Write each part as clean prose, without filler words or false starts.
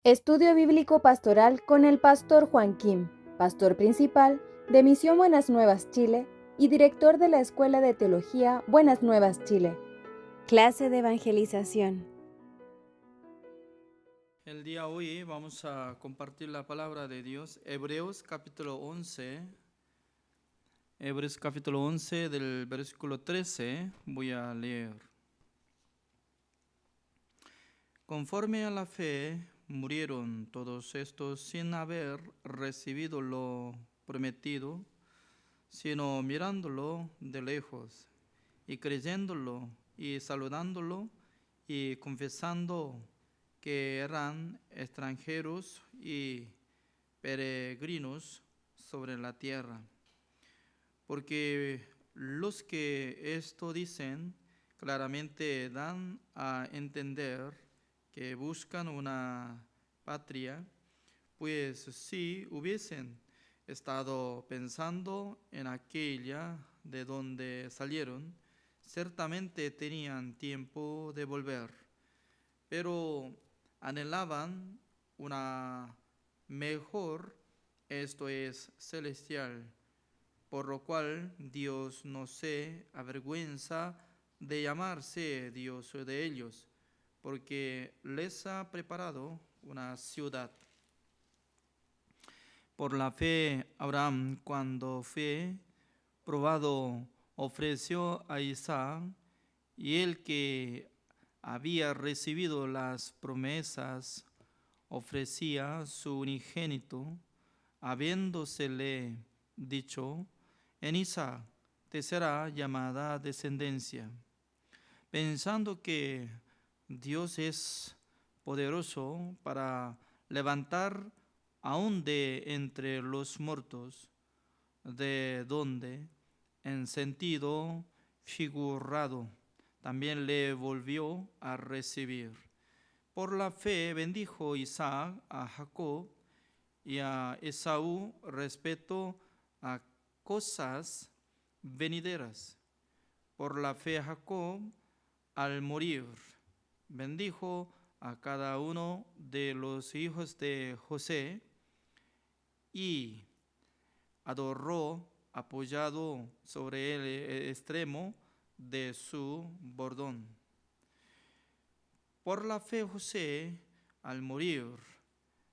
Estudio Bíblico Pastoral con el Pastor Juan Kim, Pastor Principal de Misión Buenas Nuevas Chile y Director de la Escuela de Teología Buenas Nuevas Chile. Clase de Evangelización. El día de hoy vamos a compartir la palabra de Dios, Hebreos capítulo 11. Hebreos capítulo 11 del versículo 13 voy a leer. Conforme a la fe murieron todos estos sin haber recibido lo prometido, sino mirándolo de lejos y creyéndolo y saludándolo y confesando que eran extranjeros y peregrinos sobre la tierra. Porque los que esto dicen claramente dan a entender que buscan una patria, pues si hubiesen estado pensando en aquella de donde salieron, ciertamente tenían tiempo de volver, pero anhelaban una mejor, esto es celestial, por lo cual Dios no se avergüenza de llamarse Dios de ellos, porque les ha preparado una ciudad. Por la fe, Abraham, cuando fue probado, ofreció a Isaac, y el que había recibido las promesas ofrecía su unigénito, habiéndosele dicho: en Isaac te será llamada descendencia, pensando que Dios es poderoso para levantar aún de entre los muertos, de donde, en sentido figurado, también le volvió a recibir. Por la fe bendijo Isaac a Jacob y a Esaú respecto a cosas venideras. Por la fe Jacob, al morir, bendijo a cada uno de los hijos de José y adoró apoyado sobre el extremo de su bordón. Por la fe José, al morir,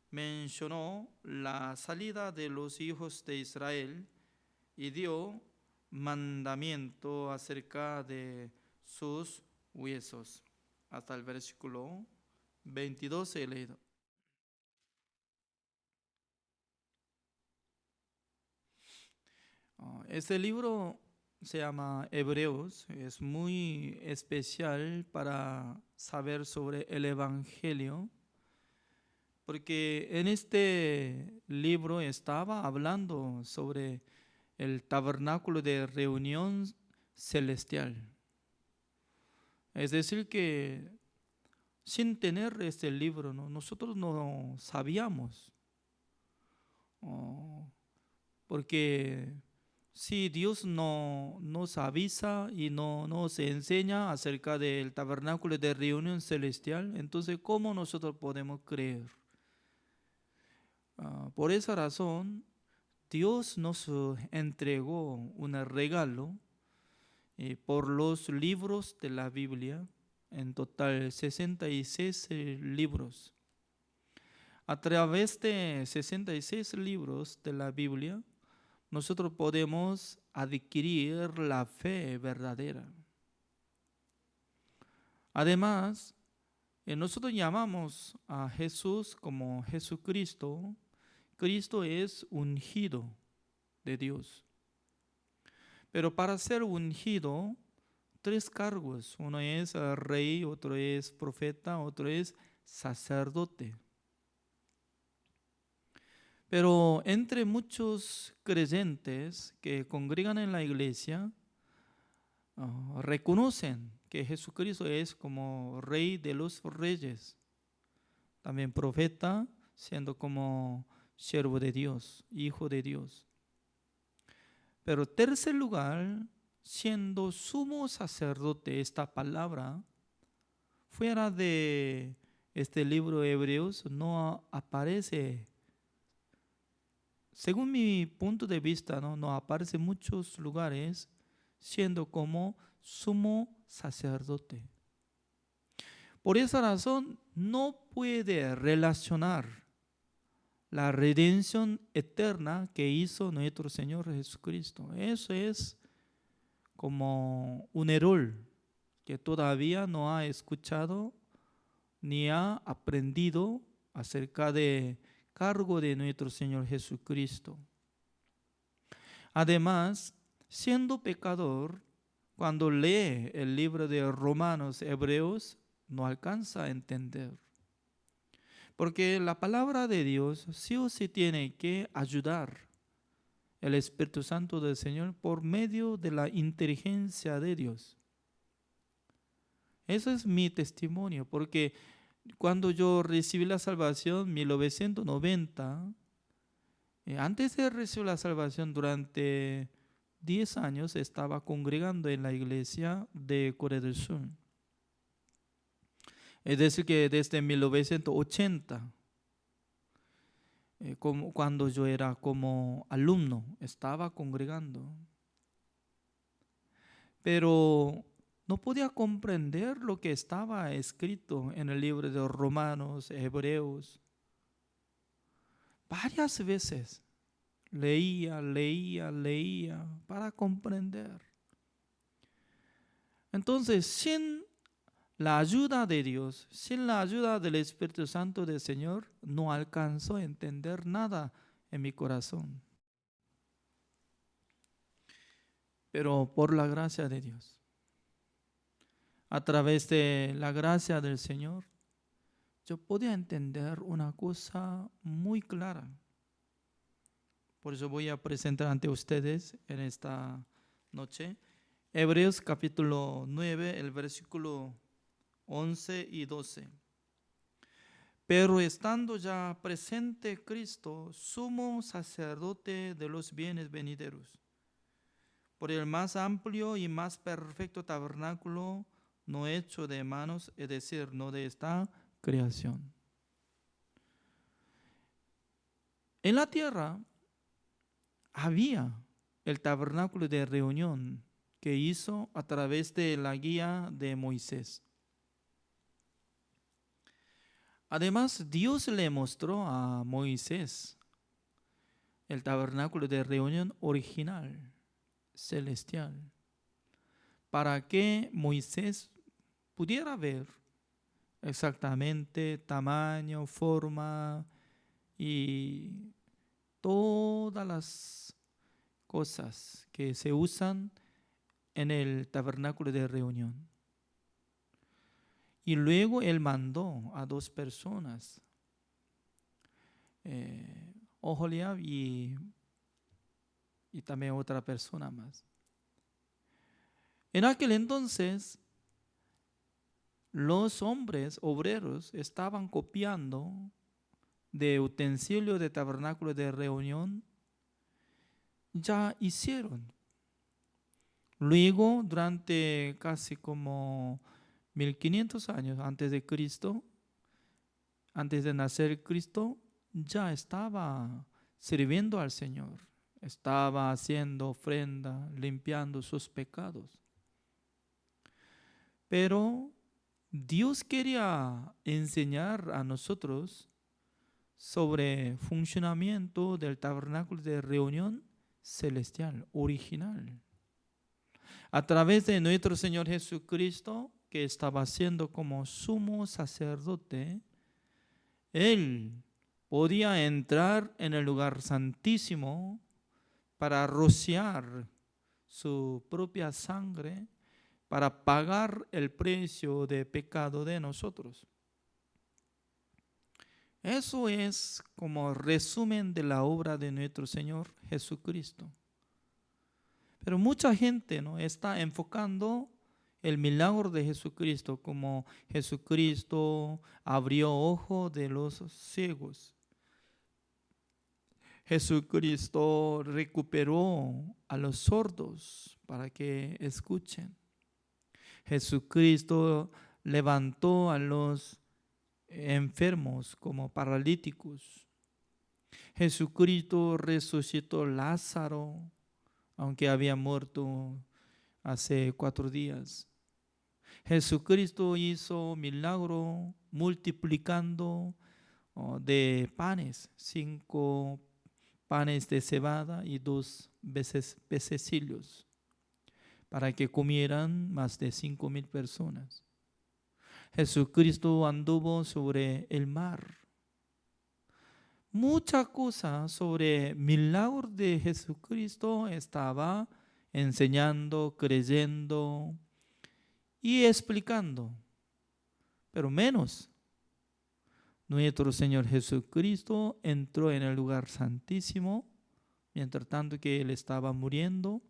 mencionó la salida de los hijos de Israel y dio mandamiento acerca de sus huesos. Hasta el versículo 22 he leído. Este libro se llama Hebreos, es muy especial para saber sobre el Evangelio, porque en este libro estaba hablando sobre el tabernáculo de reunión celestial. Es decir, que sin tener este libro, nosotros no sabíamos, oh, porque si Dios no nos avisa y no nos enseña acerca del tabernáculo de reunión celestial, entonces ¿cómo nosotros podemos creer? Por esa razón, Dios nos entregó un regalo por los libros de la Biblia, en total 66 libros. A través de 66 libros de la Biblia, nosotros podemos adquirir la fe verdadera. Además, nosotros llamamos a Jesús como Jesucristo. Cristo es ungido de Dios. Pero para ser ungido, tres cargos. Uno es rey, otro es profeta, otro es sacerdote. Pero entre muchos creyentes que congregan en la iglesia, reconocen que Jesucristo es como Rey de los reyes, también profeta, siendo como siervo de Dios, hijo de Dios. Pero tercer lugar, siendo sumo sacerdote, esta palabra, fuera de este libro de Hebreos no aparece, según mi punto de vista, no aparece en muchos lugares siendo como sumo sacerdote. Por esa razón no puede relacionar la redención eterna que hizo nuestro Señor Jesucristo. Eso es como un error que todavía no ha escuchado ni ha aprendido acerca de cargo de nuestro Señor Jesucristo. Además, siendo pecador, cuando lee el libro de Romanos, Hebreos, no alcanza a entender. Porque la palabra de Dios sí o sí tiene que ayudar el Espíritu Santo del Señor por medio de la inteligencia de Dios. Eso es mi testimonio, porque cuando yo recibí la salvación en 1990, antes de recibir la salvación durante 10 años estaba congregando en la iglesia de Corea del Sur. Es decir, que desde 1980, cuando yo era como alumno, estaba congregando. Pero no podía comprender lo que estaba escrito en el libro de Romanos, Hebreos. Varias veces leía para comprender. Entonces, sin la ayuda de Dios, sin la ayuda del Espíritu Santo del Señor, no alcanzó a entender nada en mi corazón. Pero por la gracia de Dios, a través de la gracia del Señor, yo podía entender una cosa muy clara. Por eso voy a presentar ante ustedes en esta noche Hebreos capítulo 9, el versículo 11 y 12. Pero estando ya presente Cristo, sumo sacerdote de los bienes venideros, por el más amplio y más perfecto tabernáculo, no hecho de manos, es decir, no de esta creación. En la tierra había el tabernáculo de reunión que hizo a través de la guía de Moisés. Además, Dios le mostró a Moisés el tabernáculo de reunión original, celestial, para que Moisés pudiera ver exactamente tamaño, forma y todas las cosas que se usan en el tabernáculo de reunión. Y luego él mandó a 2 personas, Oholiab y también otra persona más. En aquel entonces, los hombres obreros estaban copiando de utensilios de tabernáculo de reunión, ya hicieron. Luego, durante casi como 1500 años antes de Cristo, antes de nacer Cristo, ya estaba sirviendo al Señor, estaba haciendo ofrenda, limpiando sus pecados. Pero Dios quería enseñar a nosotros sobre el funcionamiento del tabernáculo de reunión celestial, original. A través de nuestro Señor Jesucristo, que estaba siendo como sumo sacerdote, Él podía entrar en el lugar santísimo para rociar su propia sangre, para pagar el precio de pecado de nosotros. Eso es como resumen de la obra de nuestro Señor Jesucristo. Pero mucha gente no está enfocando el milagro de Jesucristo como Jesucristo abrió ojos de los ciegos. Jesucristo recuperó a los sordos para que escuchen. Jesucristo levantó a los enfermos como paralíticos. Jesucristo resucitó a Lázaro, aunque había muerto hace 4 días. Jesucristo hizo milagro multiplicando de panes, 5 panes de cebada y 2 pececillos, para que comieran más de 5,000 personas. Jesucristo anduvo sobre el mar. Muchas cosas sobre milagros de Jesucristo estaba enseñando, creyendo y explicando, pero menos. Nuestro Señor Jesucristo entró en el lugar santísimo, mientras tanto que Él estaba muriendo,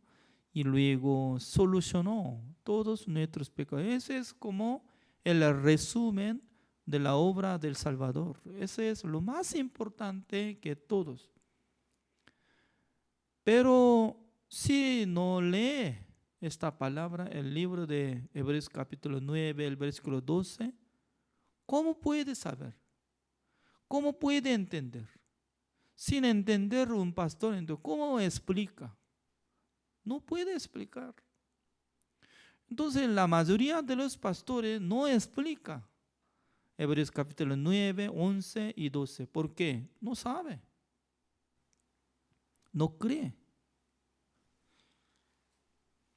y luego solucionó todos nuestros pecados. Ese es como el resumen de la obra del Salvador. Ese es lo más importante que todos. Pero si no lee esta palabra, el libro de Hebreos capítulo 9, el versículo 12, ¿cómo puede saber? ¿Cómo puede entender? Sin entender un pastor, entonces, ¿cómo explica? No puede explicar. Entonces, la mayoría de los pastores no explica Hebreos capítulo 9, 11 y 12. ¿Por qué? No sabe. No cree.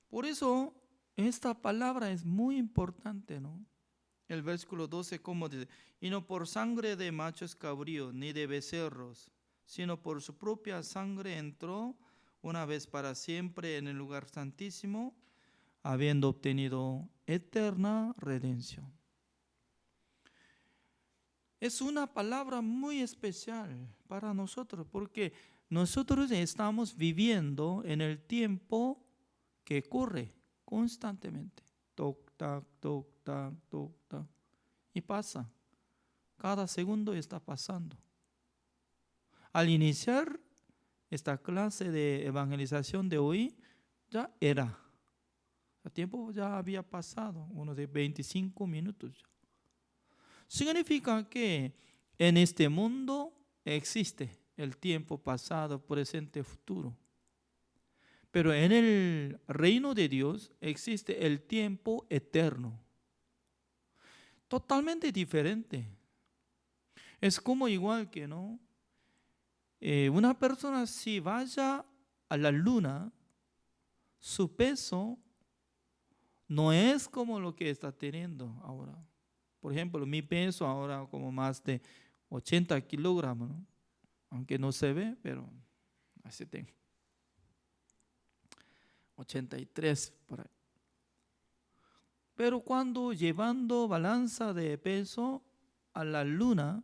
Por eso, esta palabra es muy importante, ¿no? El versículo 12, ¿cómo dice? Y no por sangre de machos cabríos ni de becerros, sino por su propia sangre entró una vez para siempre en el lugar santísimo, habiendo obtenido eterna redención. Es una palabra muy especial para nosotros, porque nosotros estamos viviendo en el tiempo que corre constantemente. Toc, tac, toc, tac, toc, tac. Y pasa. Cada segundo está pasando. Al iniciar esta clase de evangelización de hoy, ya era. El tiempo ya había pasado, unos de 25 minutos. Significa que en este mundo existe el tiempo pasado, presente, futuro. Pero en el reino de Dios existe el tiempo eterno. Totalmente diferente. Es como igual que, ¿no? Una persona si vaya a la luna, su peso no es como lo que está teniendo ahora. Por ejemplo, mi peso ahora como más de 80 kilogramos, ¿no? Aunque no se ve, pero así tengo. 83 por ahí. Pero cuando llevando balanza de peso a la luna,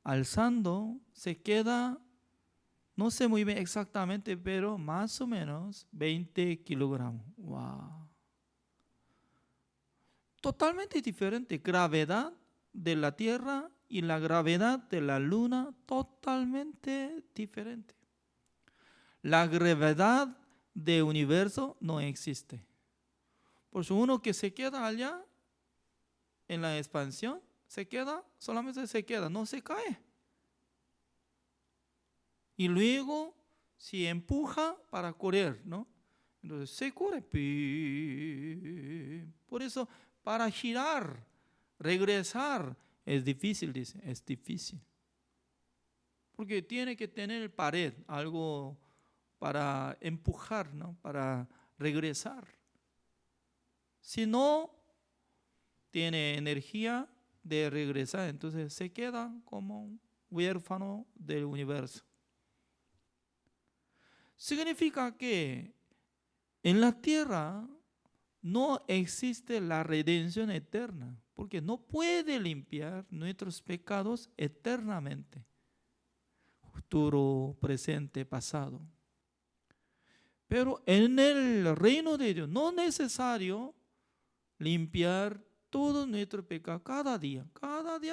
alzando, se queda, no sé muy bien exactamente, pero más o menos 20 kilogramos. ¡Wow! Totalmente diferente. Gravedad de la Tierra y la gravedad de la Luna, totalmente diferente. La gravedad del universo no existe. Por eso uno que se queda allá en la expansión, se queda, solamente se queda, no se cae. Y luego, si empuja para correr, ¿no? Entonces se corre. Por eso, para girar, regresar, es difícil, dice, es difícil. Porque tiene que tener pared, algo para empujar, ¿no? Para regresar. Si no tiene energía de regresar, entonces se queda como un huérfano del universo. Significa que en la tierra no existe la redención eterna, porque no puede limpiar nuestros pecados eternamente, futuro, presente, pasado. Pero en el reino de Dios no es necesario limpiar todo nuestro pecado cada día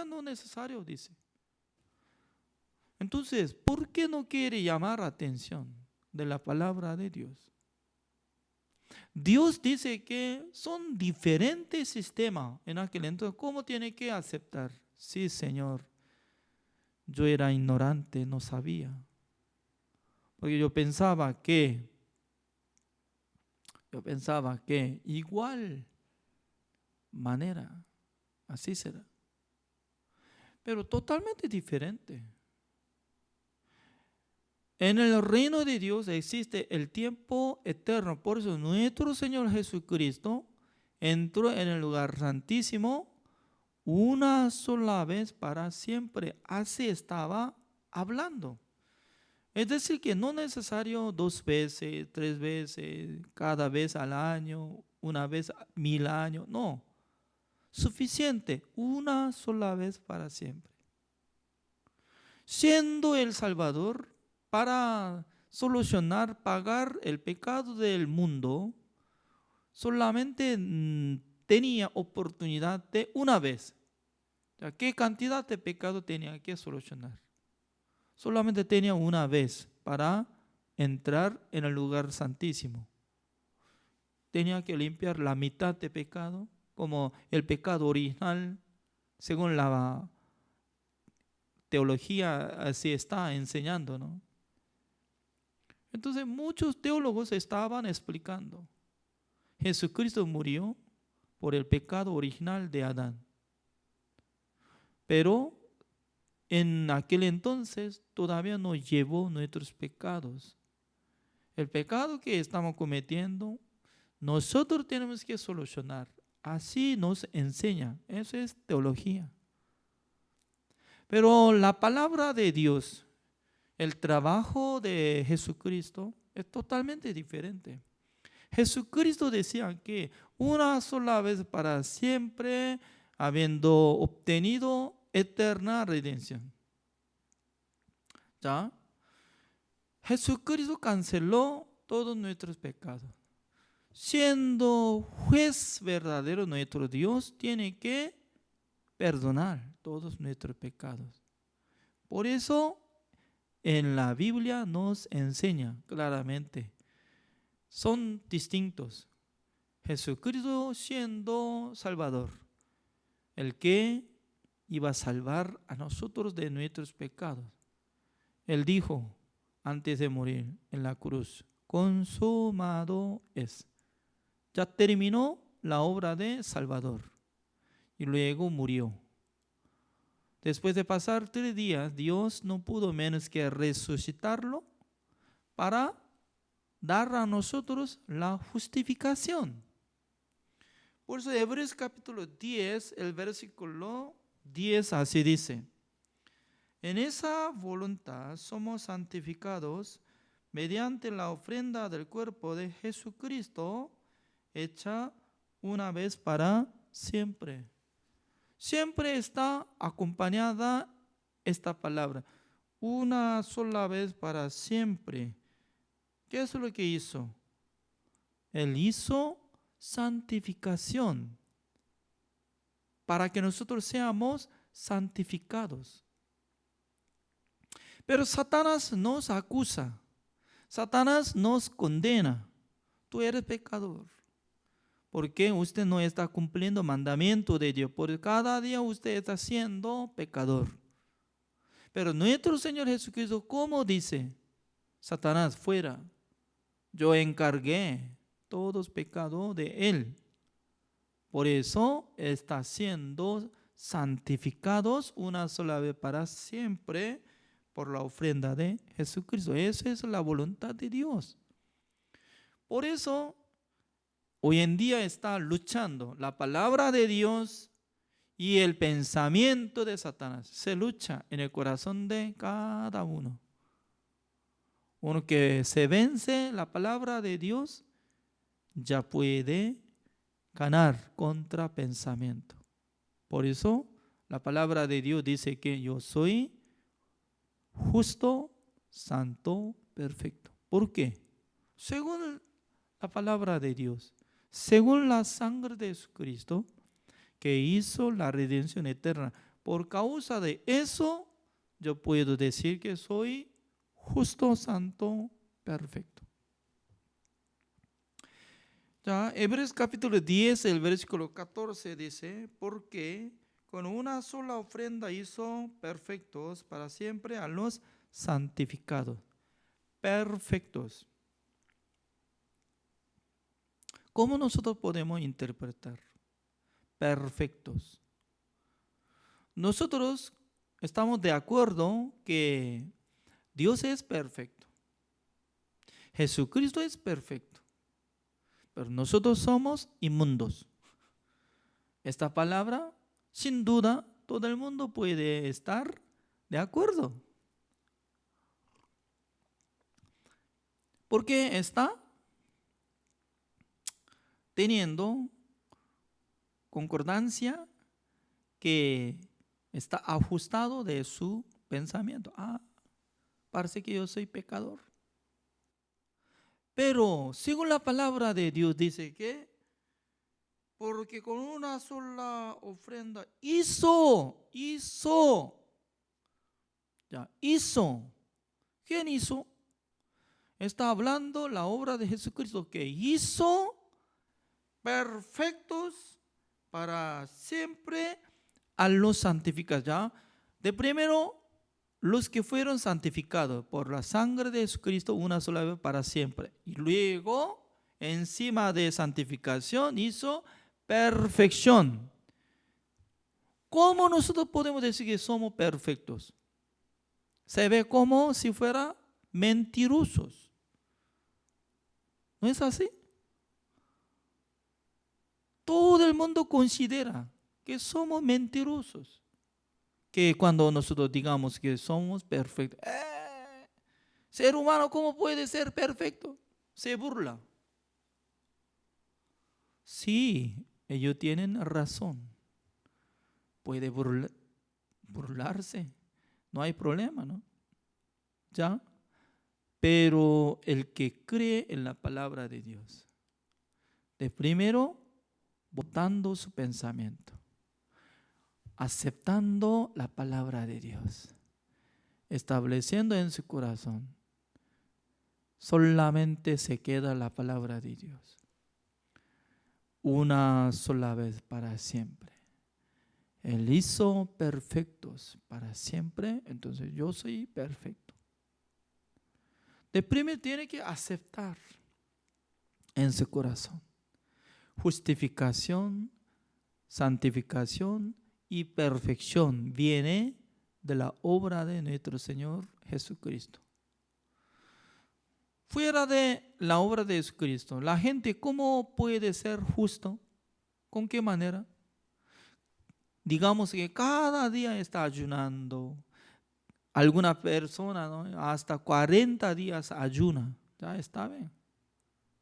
no es necesario, dice. Entonces, ¿por qué no quiere llamar atención de la palabra de Dios? Dios dice que son diferentes sistemas en aquel entonces. ¿Cómo tiene que aceptar? Sí, Señor, yo era ignorante, no sabía. Porque yo pensaba que igual manera, así será. Pero totalmente diferente. En el reino de Dios existe el tiempo eterno. Por eso nuestro Señor Jesucristo entró en el lugar santísimo una sola vez para siempre. Así estaba hablando. Es decir, que no es necesario 2 veces, 3 veces, cada vez al año, una vez a 1000 años. No, suficiente, una sola vez para siempre. Siendo el Salvador para solucionar, pagar el pecado del mundo, solamente tenía oportunidad de una vez. ¿Qué cantidad de pecado tenía que solucionar? Solamente tenía una vez para entrar en el lugar santísimo. Tenía que limpiar la mitad de pecado, como el pecado original, según la teología así está enseñando, ¿no? Entonces muchos teólogos estaban explicando, Jesucristo murió por el pecado original de Adán. Pero en aquel entonces todavía no llevó nuestros pecados. El pecado que estamos cometiendo, nosotros tenemos que solucionar. Así nos enseña. Eso es teología. Pero la palabra de Dios, el trabajo de Jesucristo es totalmente diferente. Jesucristo decía que una sola vez para siempre, habiendo obtenido eterna redención. ¿Ya? Jesucristo canceló todos nuestros pecados. Siendo juez verdadero, nuestro Dios tiene que perdonar todos nuestros pecados. Por eso en la Biblia nos enseña claramente, son distintos. Jesucristo siendo Salvador, el que iba a salvar a nosotros de nuestros pecados. Él dijo antes de morir en la cruz, consumado es. Ya terminó la obra de Salvador y luego murió. Después de pasar 3 días, Dios no pudo menos que resucitarlo para dar a nosotros la justificación. Por eso Hebreos capítulo 10, el versículo 10 así dice, en esa voluntad somos santificados mediante la ofrenda del cuerpo de Jesucristo, hecha una vez para siempre. Siempre está acompañada esta palabra, una sola vez para siempre. ¿Qué es lo que hizo? Él hizo santificación para que nosotros seamos santificados. Pero Satanás nos acusa, Satanás nos condena. Tú eres pecador. ¿Por qué usted no está cumpliendo mandamiento de Dios? Porque cada día usted está siendo pecador. Pero nuestro Señor Jesucristo, ¿cómo dice? Satanás, fuera. Yo encargué todos pecados de él. Por eso está siendo santificados una sola vez para siempre por la ofrenda de Jesucristo. Esa es la voluntad de Dios. Por eso hoy en día está luchando la palabra de Dios y el pensamiento de Satanás. Se lucha en el corazón de cada uno. Uno que se vence la palabra de Dios ya puede ganar contra pensamiento. Por eso la palabra de Dios dice que yo soy justo, santo, perfecto. ¿Por qué? Según la palabra de Dios, según la sangre de Jesucristo, que hizo la redención eterna. Por causa de eso, yo puedo decir que soy justo, santo, perfecto. Ya, Hebreos capítulo 10, el versículo 14 dice, porque con una sola ofrenda hizo perfectos para siempre a los santificados. Perfectos. ¿Cómo nosotros podemos interpretar? Perfectos. Nosotros estamos de acuerdo que Dios es perfecto. Jesucristo es perfecto. Pero nosotros somos inmundos. Esta palabra, sin duda, todo el mundo puede estar de acuerdo. Porque está teniendo concordancia que está ajustado de su pensamiento. Parece que yo soy pecador. Pero según la palabra de Dios dice que porque con una sola ofrenda hizo. ¿Quién hizo? Está hablando la obra de Jesucristo que hizo perfectos para siempre a los santificados. ¿Ya? De primero, los que fueron santificados por la sangre de Jesucristo una sola vez para siempre. Y luego, encima de santificación, hizo perfección. ¿Cómo nosotros podemos decir que somos perfectos? Se ve como si fuera mentirosos. ¿No es así? Todo el mundo considera que somos mentirosos. Que cuando nosotros digamos que somos perfectos, ser humano, ¿cómo puede ser perfecto? Se burla. Sí, ellos tienen razón. Puede burlarse. No hay problema, ¿no? ¿Ya? Pero el que cree en la palabra de Dios, de primero, votando su pensamiento, aceptando la palabra de Dios, estableciendo en su corazón, solamente se queda la palabra de Dios. Una sola vez para siempre. Él hizo perfectos para siempre, entonces yo soy perfecto. De primero tiene que aceptar en su corazón. Justificación, santificación y perfección viene de la obra de nuestro Señor Jesucristo. Fuera de la obra de Jesucristo, la gente, ¿cómo puede ser justo? ¿Con qué manera? Digamos que cada día está ayunando. Alguna persona, ¿no?, hasta 40 días ayuna. Ya está bien.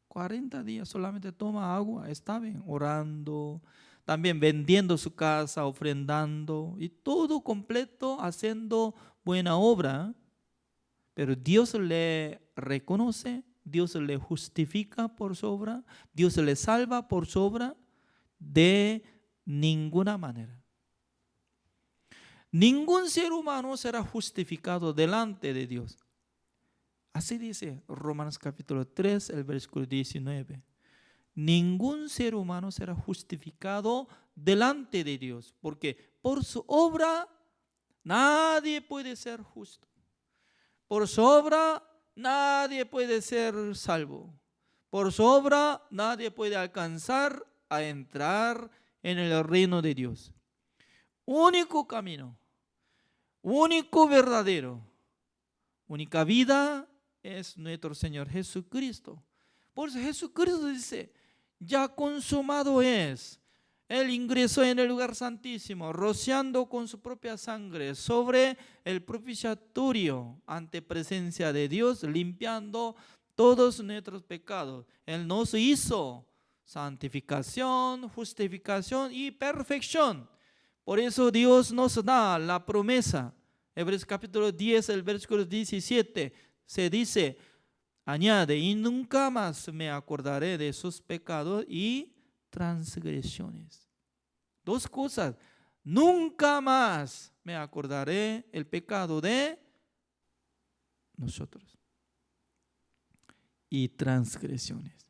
40 días solamente toma agua, está bien. Orando, también vendiendo su casa, ofrendando y todo completo haciendo buena obra. Pero Dios le reconoce, Dios le justifica por su obra, Dios le salva por su obra de ninguna manera. Ningún ser humano será justificado delante de Dios. Así dice Romanos capítulo 3, el versículo 19. Ningún ser humano será justificado delante de Dios, porque por su obra nadie puede ser justo. Por su obra nadie puede ser salvo. Por su obra nadie puede alcanzar a entrar en el reino de Dios. Único camino, único verdadero, única vida es nuestro Señor Jesucristo. Por eso Jesucristo dice, ya consumado es. Él ingresó en el lugar santísimo, rociando con su propia sangre sobre el propiciatorio ante presencia de Dios, limpiando todos nuestros pecados. Él nos hizo santificación, justificación y perfección. Por eso Dios nos da la promesa. Hebreos capítulo 10, el versículo 17, se dice, añade, y nunca más me acordaré de sus pecados y transgresiones. Dos cosas, nunca más me acordaré el pecado de nosotros y transgresiones.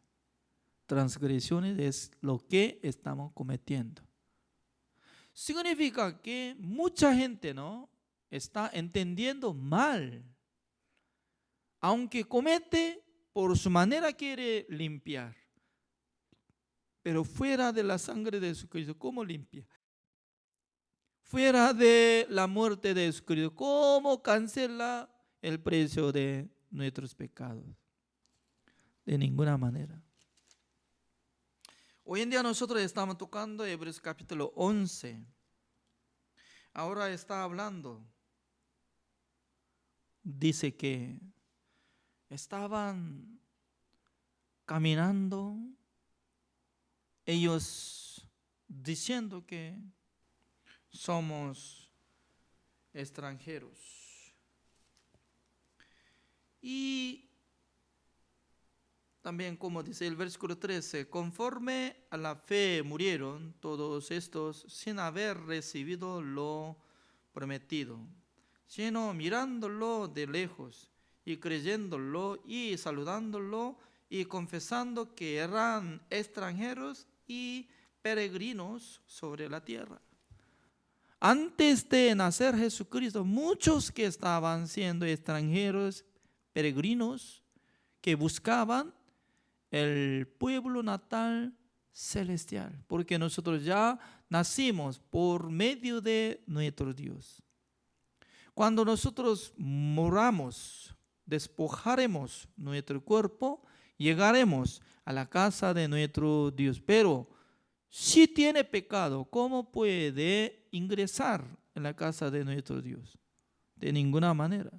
transgresiones es lo que estamos cometiendo. Significa que mucha gente, ¿no?, está entendiendo mal. Aunque comete, por su manera quiere limpiar. Pero fuera de la sangre de Jesucristo, ¿cómo limpia? Fuera de la muerte de Jesucristo, ¿cómo cancela el precio de nuestros pecados? De ninguna manera. Hoy en día nosotros estamos tocando Hebreos capítulo 11. Ahora está hablando. Dice que estaban caminando, ellos diciendo que somos extranjeros. Y también, como dice el versículo 13, conforme a la fe murieron todos estos sin haber recibido lo prometido, sino mirándolo de lejos y creyéndolo y saludándolo y confesando que eran extranjeros y peregrinos sobre la tierra. Antes de nacer Jesucristo, muchos que estaban siendo extranjeros, peregrinos, que buscaban el pueblo natal celestial, porque nosotros ya nacimos por medio de nuestro Dios. Cuando nosotros moramos, despojaremos nuestro cuerpo, llegaremos a la casa de nuestro Dios. Pero si tiene pecado, ¿cómo puede ingresar en la casa de nuestro Dios? De ninguna manera.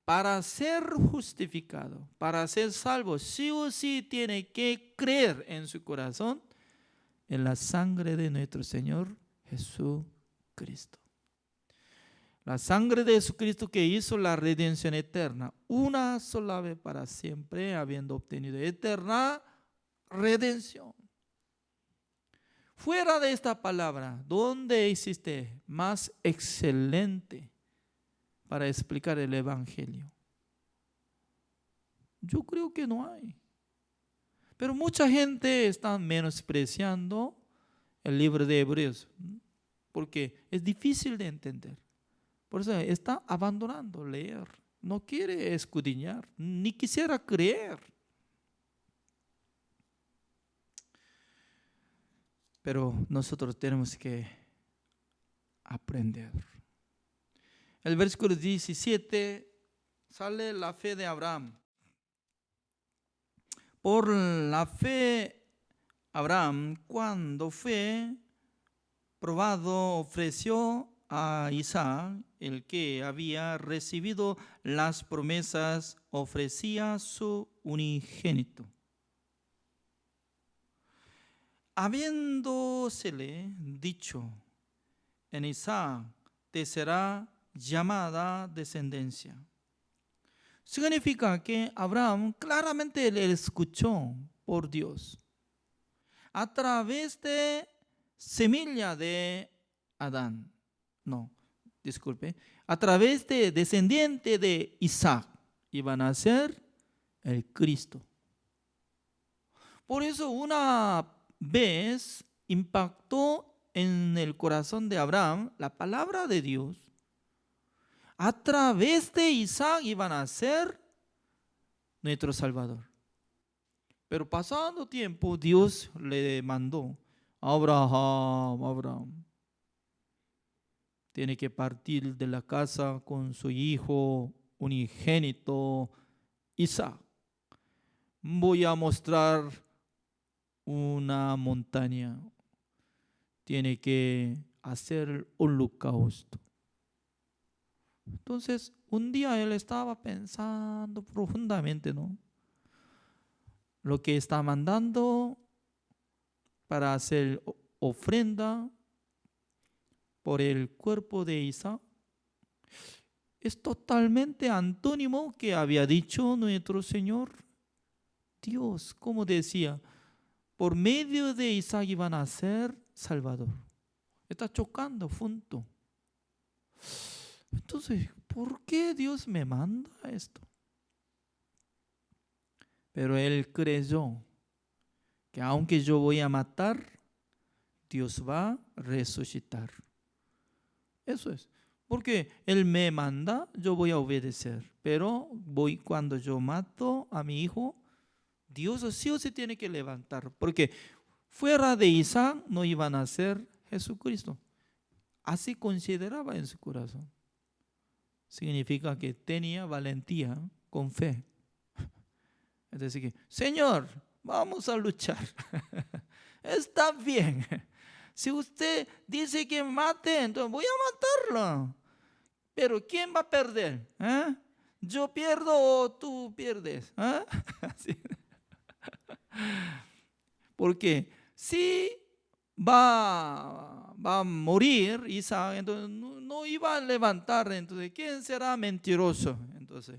Para ser justificado, para ser salvo, sí o sí tiene que creer en su corazón en la sangre de nuestro Señor Jesucristo. La sangre de Jesucristo que hizo la redención eterna, una sola vez para siempre, habiendo obtenido eterna redención. Fuera de esta palabra, ¿dónde existe más excelente para explicar el Evangelio? Yo creo que no hay. Pero mucha gente está menospreciando el libro de Hebreos, porque es difícil de entender. Por eso está abandonando leer, no quiere escudriñar, ni quisiera creer. Pero nosotros tenemos que aprender. El versículo 17 sale la fe de Abraham. Por la fe, Abraham, cuando fue probado, ofreció a Isaac, el que había recibido las promesas, ofrecía su unigénito. Habiéndosele dicho, en Isaac te será llamada descendencia. Significa que Abraham claramente le escuchó por Dios a través de semilla de Adán. No, disculpe. A través de descendiente de Isaac iban a ser el Cristo. Por eso una vez impactó en el corazón de Abraham la palabra de Dios. A través de Isaac iban a ser nuestro Salvador. Pero pasando tiempo, Dios le mandó a Abraham, tiene que partir de la casa con su hijo unigénito Isaac. Voy a mostrar una montaña. Tiene que hacer un holocausto. Entonces, un día él estaba pensando profundamente, ¿no? Lo que está mandando para hacer ofrenda por el cuerpo de Isaac es totalmente antónimo que había dicho nuestro Señor Dios, como decía, por medio de Isaac iban a ser Salvador. Está chocando junto. Entonces, ¿por qué Dios me manda esto? Pero él creyó que aunque yo voy a matar, Dios va a resucitar. Eso es. Porque Él me manda, yo voy a obedecer. Pero cuando yo mato a mi hijo, Dios sí o sí tiene que levantar. Porque fuera de Isaac no iban a ser Jesucristo. Así consideraba en su corazón. Significa que tenía valentía con fe. Es decir, que Señor, vamos a luchar. Está bien. Si usted dice que mate, entonces voy a matarlo. Pero ¿quién va a perder? ¿Yo pierdo o tú pierdes? Porque si va a morir Isaac, entonces no iba a levantar. Entonces, ¿quién será mentiroso? Entonces,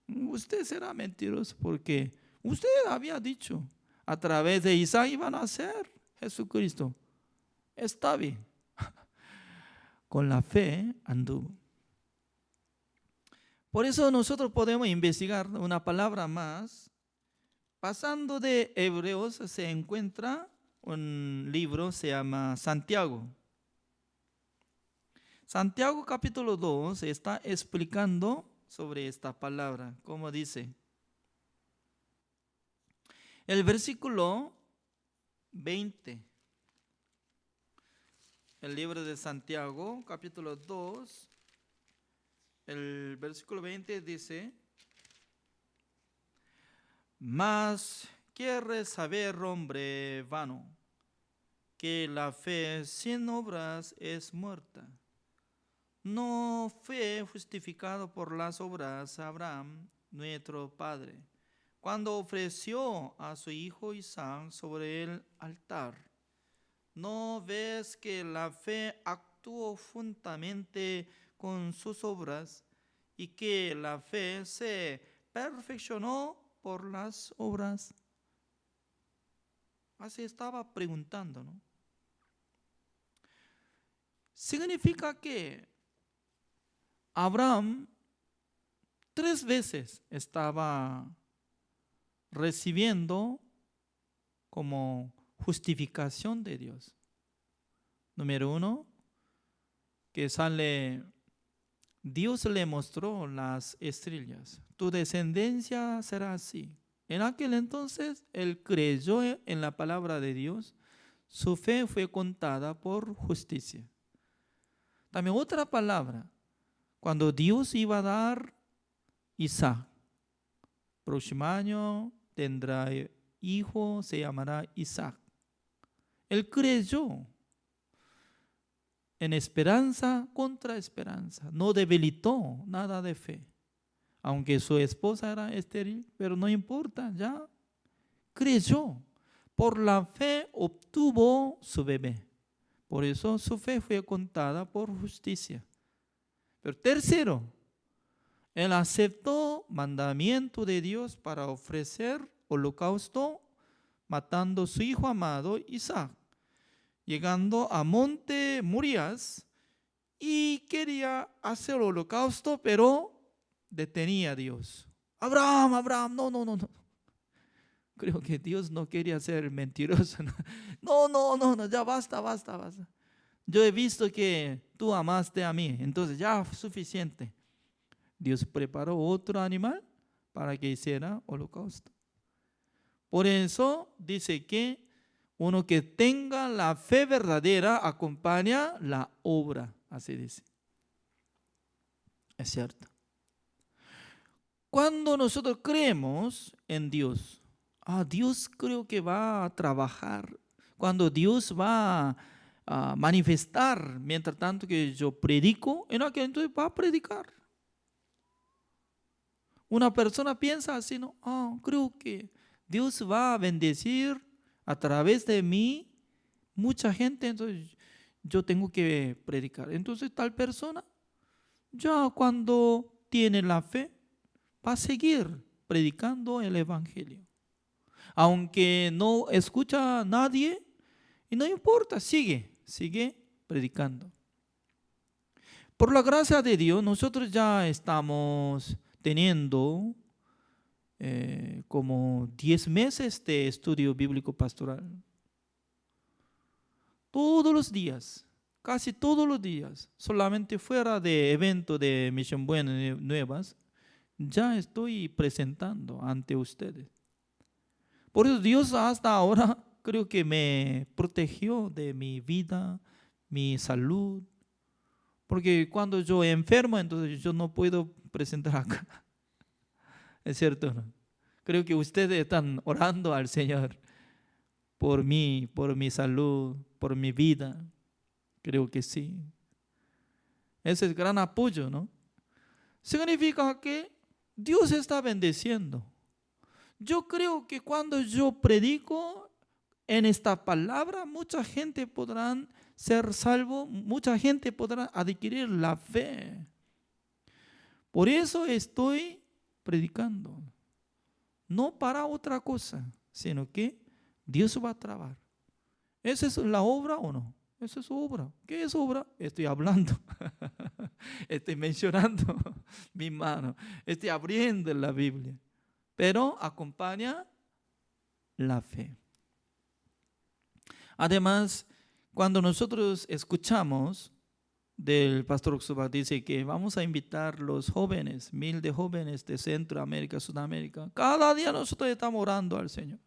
usted será mentiroso porque usted había dicho, a través de Isaac iban a ser Jesucristo. Está bien. Con la fe anduvo. Por eso nosotros podemos investigar una palabra más. Pasando de Hebreos se encuentra un libro, se llama Santiago. Santiago capítulo 2 está explicando sobre esta palabra, como dice. El versículo 20. El libro de Santiago, capítulo 2, el versículo 20 dice: mas quiere saber, hombre vano, que la fe sin obras es muerta. No fue justificado por las obras Abraham, nuestro padre, cuando ofreció a su hijo Isaac sobre el altar. ¿No ves que la fe actuó juntamente con sus obras y que la fe se perfeccionó por las obras? Así estaba preguntando, ¿no? Significa que Abraham 3 veces estaba recibiendo como justificación de Dios. Número 1, que sale, Dios le mostró las estrellas. Tu descendencia será así. En aquel entonces, él creyó en la palabra de Dios. Su fe fue contada por justicia. También otra palabra, cuando Dios iba a dar Isaac. Próximo año tendrá hijo, se llamará Isaac. Él creyó en esperanza contra esperanza. No debilitó nada de fe. Aunque su esposa era estéril, pero no importa, ya creyó. Por la fe obtuvo su bebé. Por eso su fe fue contada por justicia. Pero tercero, él aceptó mandamiento de Dios para ofrecer holocausto, matando a su hijo amado Isaac, llegando a monte Morias, y quería hacer holocausto, pero detenía a Dios. Abraham, no. Creo que Dios no quería ser mentiroso. No, ya basta. Yo he visto que tú amaste a mí, entonces ya fue suficiente. Dios preparó otro animal para que hiciera holocausto. Por eso dice que uno que tenga la fe verdadera acompaña la obra, así dice. Es cierto. Cuando nosotros creemos en Dios, Dios creo que va a trabajar. Cuando Dios va a manifestar, mientras tanto que yo predico, en aquel entonces va a predicar. Una persona piensa así, ¿no? Creo que Dios va a bendecir a través de mí mucha gente, entonces yo tengo que predicar. Entonces tal persona, ya cuando tiene la fe, va a seguir predicando el evangelio. Aunque no escucha a nadie, y no importa, sigue predicando. Por la gracia de Dios, nosotros ya estamos teniendo como 10 meses de estudio bíblico pastoral. Todos los días, casi todos los días, solamente fuera de evento de Misión Buenas Nuevas, ya estoy presentando ante ustedes. Por eso Dios hasta ahora creo que me protegió de mi vida, mi salud. Porque cuando yo enfermo, entonces yo no puedo presentar acá. ¿Es cierto? ¿No? Creo que ustedes están orando al Señor por mí, por mi salud, por mi vida. Creo que sí. Ese es gran apoyo, ¿no? Significa que Dios está bendeciendo. Yo creo que cuando yo predico en esta palabra, mucha gente podrá ser salvo, mucha gente podrá adquirir la fe. Por eso estoy predicando. No para otra cosa, sino que Dios va a trabajar. ¿Esa es la obra o no? Esa es su obra. ¿Qué es obra? Estoy hablando. Estoy mencionando mi mano. Estoy abriendo la Biblia. Pero acompaña la fe. Además, cuando nosotros escuchamos del pastor Oxuba, dice que vamos a invitar los jóvenes, 1000 de jóvenes de Centroamérica, Sudamérica. Cada día nosotros estamos orando al Señor.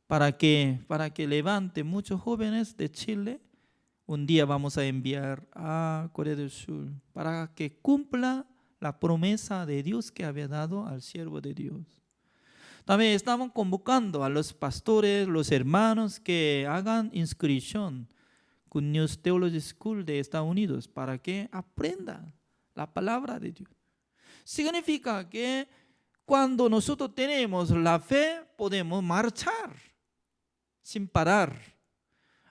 ¿Para qué? Para que levante muchos jóvenes de Chile. Un día vamos a enviar a Corea del Sur para que cumpla la promesa de Dios que había dado al siervo de Dios. También estamos convocando a los pastores, los hermanos que hagan inscripción con News Theology School de Estados Unidos para que aprendan la palabra de Dios. Significa que cuando nosotros tenemos la fe, podemos marchar sin parar.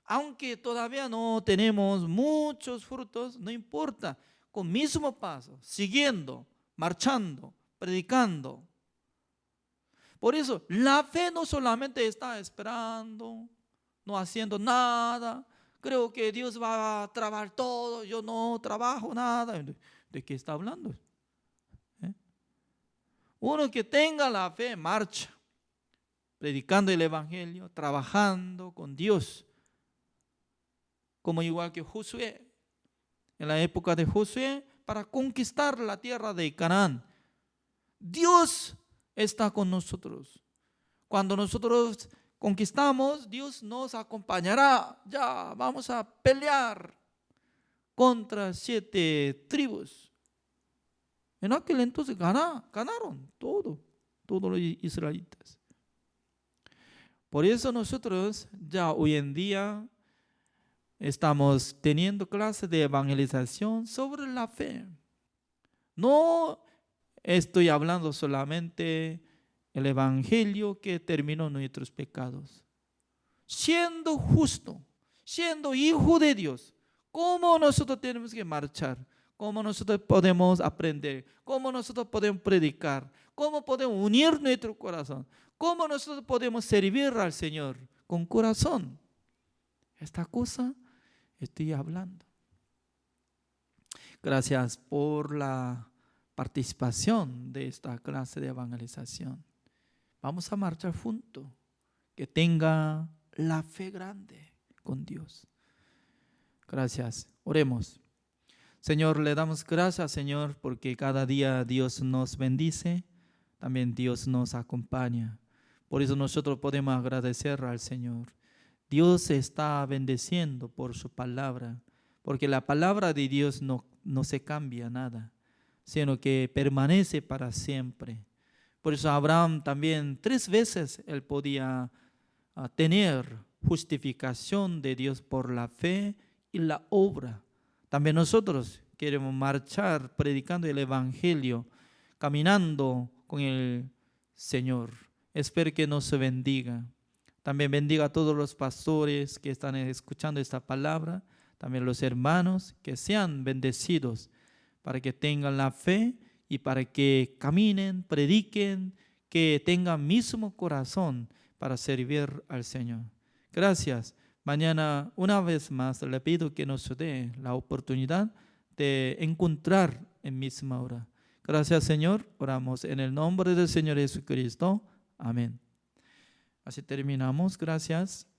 Aunque todavía no tenemos muchos frutos, no importa, con mismo paso, siguiendo, marchando, predicando. Por eso, la fe no solamente está esperando, no haciendo nada. Creo que Dios va a trabajar todo, yo no trabajo nada. ¿De qué está hablando? Uno que tenga la fe, marcha, predicando el Evangelio, trabajando con Dios. Como igual que Josué, en la época de Josué, para conquistar la tierra de Canaán. Dios está con nosotros. Cuando nosotros conquistamos, Dios nos acompañará. Ya vamos a pelear contra 7 tribus. En aquel entonces ganaron todos los israelitas. Por eso nosotros ya hoy en día estamos teniendo clases de evangelización sobre la fe. No estoy hablando solamente el evangelio que terminó nuestros pecados. Siendo justo, siendo hijo de Dios, ¿cómo nosotros tenemos que marchar? ¿Cómo nosotros podemos aprender? ¿Cómo nosotros podemos predicar? ¿Cómo podemos unir nuestro corazón? ¿Cómo nosotros podemos servir al Señor con corazón? Esta cosa estoy hablando. Gracias por la participación de esta clase de evangelización. Vamos a marchar juntos. Que tenga la fe grande con Dios. Gracias. Oremos. Señor, le damos gracias, Señor, porque cada día Dios nos bendice. También Dios nos acompaña. Por eso nosotros podemos agradecer al Señor. Dios está bendeciendo por su palabra, porque la palabra de Dios no se cambia nada, sino que permanece para siempre. Por eso Abraham también 3 veces él podía tener justificación de Dios por la fe y la obra. También nosotros queremos marchar predicando el Evangelio, caminando con el Señor. Espero que nos bendiga. También bendiga a todos los pastores que están escuchando esta palabra, también los hermanos, que sean bendecidos para que tengan la fe y para que caminen, prediquen, que tengan mismo corazón para servir al Señor. Gracias. Mañana una vez más le pido que nos dé la oportunidad de encontrar en misma hora. Gracias, Señor. Oramos en el nombre del Señor Jesucristo. Amén. Así terminamos. Gracias.